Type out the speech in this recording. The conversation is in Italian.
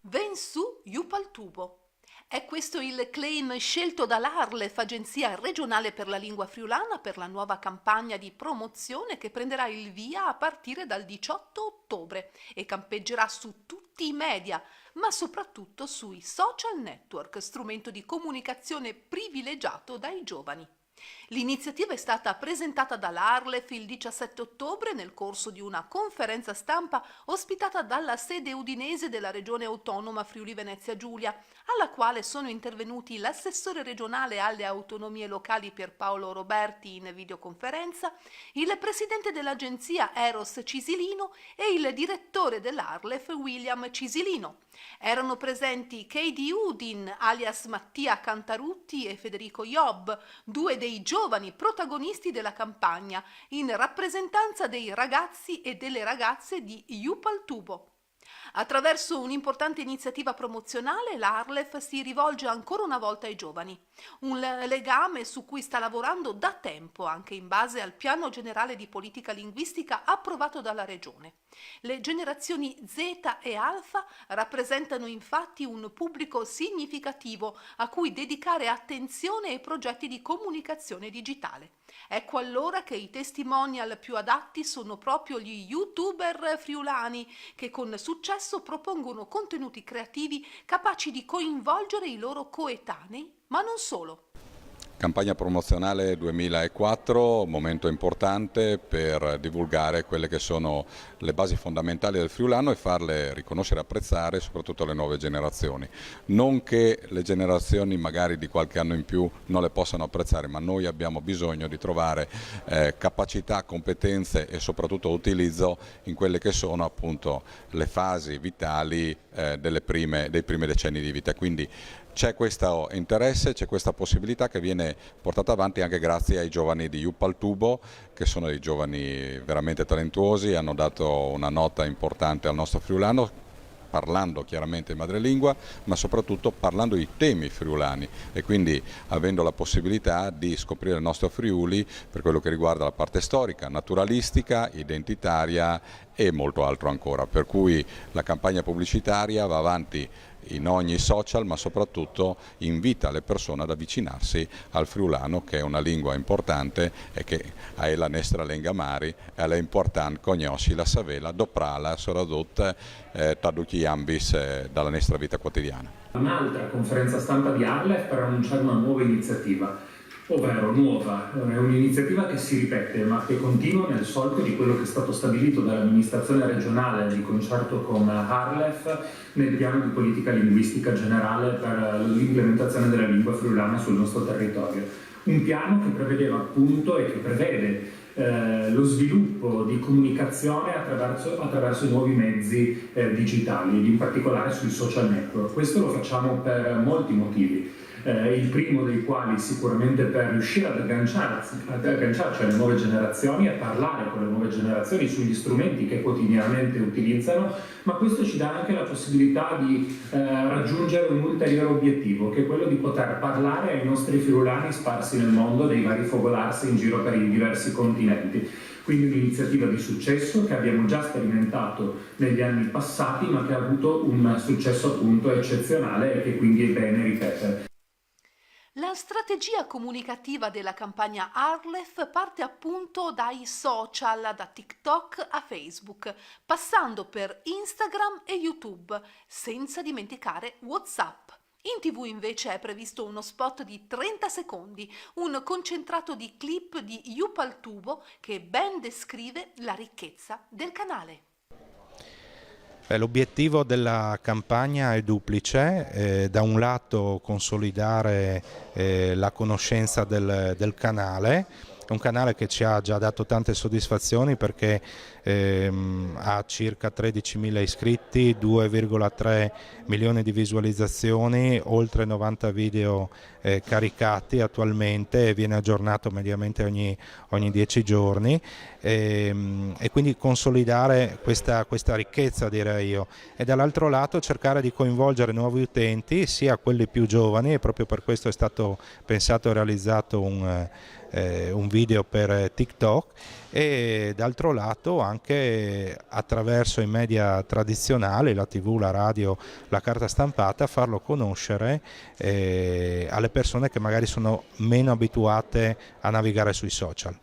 Ven su Iupaltubo. È questo il claim scelto dall'Arlef, agenzia regionale per la lingua friulana, per la nuova campagna di promozione che prenderà il via a partire dal 18 ottobre e campeggerà su tutti i media, ma soprattutto sui social network, strumento di comunicazione privilegiato dai giovani. L'iniziativa è stata presentata dall'Arlef il 17 ottobre nel corso di una conferenza stampa ospitata dalla sede udinese della Regione Autonoma Friuli Venezia Giulia, alla quale sono intervenuti l'assessore regionale alle autonomie locali Pierpaolo Roberti in videoconferenza, il presidente dell'agenzia Eros Cisilino e il direttore dell'Arlef William Cisilino. Erano presenti Keidi Udin, alias Mattia Cantarutti, e Federico Job, due dei giovani protagonisti della campagna, in rappresentanza dei ragazzi e delle ragazze di Iupaltubo. Attraverso un'importante iniziativa promozionale, l'Arlef si rivolge ancora una volta ai giovani, un legame su cui sta lavorando da tempo, anche in base al piano generale di politica linguistica approvato dalla Regione. Le generazioni Z e Alfa rappresentano infatti un pubblico significativo a cui dedicare attenzione e progetti di comunicazione digitale. Ecco allora che i testimonial più adatti sono proprio gli youtuber friulani, che con successo propongono contenuti creativi capaci di coinvolgere i loro coetanei, ma non solo. Campagna promozionale 2004, momento importante per divulgare quelle che sono le basi fondamentali del friulano e farle riconoscere e apprezzare soprattutto alle nuove generazioni. Non che le generazioni magari di qualche anno in più non le possano apprezzare, ma noi abbiamo bisogno di trovare capacità, competenze e soprattutto utilizzo in quelle che sono appunto le fasi vitali dei primi decenni di vita. Quindi c'è questo interesse, c'è questa possibilità che viene portata avanti anche grazie ai giovani di Iupaltubo, che sono dei giovani veramente talentuosi, hanno dato una nota importante al nostro friulano, parlando chiaramente in madrelingua, ma soprattutto parlando di temi friulani e quindi avendo la possibilità di scoprire il nostro Friuli per quello che riguarda la parte storica, naturalistica, identitaria e molto altro ancora. Per cui la campagna pubblicitaria va avanti in ogni social, ma soprattutto invita le persone ad avvicinarsi al friulano, che è una lingua importante e che è la nostra lingua mari, e è importante conoscere la savela, doprala, soprattutto traduci ambis dalla nostra vita quotidiana. Un'altra conferenza stampa di Arlef per annunciare una nuova iniziativa, ovvero nuova, è un'iniziativa che si ripete ma che continua nel solco di quello che è stato stabilito dall'amministrazione regionale di concerto con Arlef nel piano di politica linguistica generale per l'implementazione della lingua friulana sul nostro territorio. Un piano che prevedeva appunto e che prevede lo sviluppo di comunicazione attraverso i nuovi mezzi digitali, ed in particolare sui social network. Questo lo facciamo per molti motivi. Il primo dei quali sicuramente per riuscire ad agganciarci alle nuove generazioni, a parlare con le nuove generazioni sugli strumenti che quotidianamente utilizzano, ma questo ci dà anche la possibilità di raggiungere un ulteriore obiettivo, che è quello di poter parlare ai nostri friulani sparsi nel mondo, dei vari fogolarsi in giro per i diversi continenti. Quindi un'iniziativa di successo che abbiamo già sperimentato negli anni passati, ma che ha avuto un successo appunto eccezionale e che quindi è bene ripetere. La strategia comunicativa della campagna Arlef parte appunto dai social, da TikTok a Facebook, passando per Instagram e YouTube, senza dimenticare WhatsApp. In TV invece è previsto uno spot di 30 secondi, un concentrato di clip di Iupaltubo che ben descrive la ricchezza del canale. L'obiettivo della campagna è duplice, da un lato consolidare la conoscenza del canale, un canale che ci ha già dato tante soddisfazioni perché ha circa 13.000 iscritti, 2,3 milioni di visualizzazioni, oltre 90 video caricati attualmente e viene aggiornato mediamente ogni 10 giorni e quindi consolidare questa ricchezza, direi io, e dall'altro lato cercare di coinvolgere nuovi utenti, sia quelli più giovani, e proprio per questo è stato pensato e realizzato un video per TikTok, e d'altro lato anche attraverso i media tradizionali, la TV, la radio, la carta stampata, farlo conoscere alle persone che magari sono meno abituate a navigare sui social.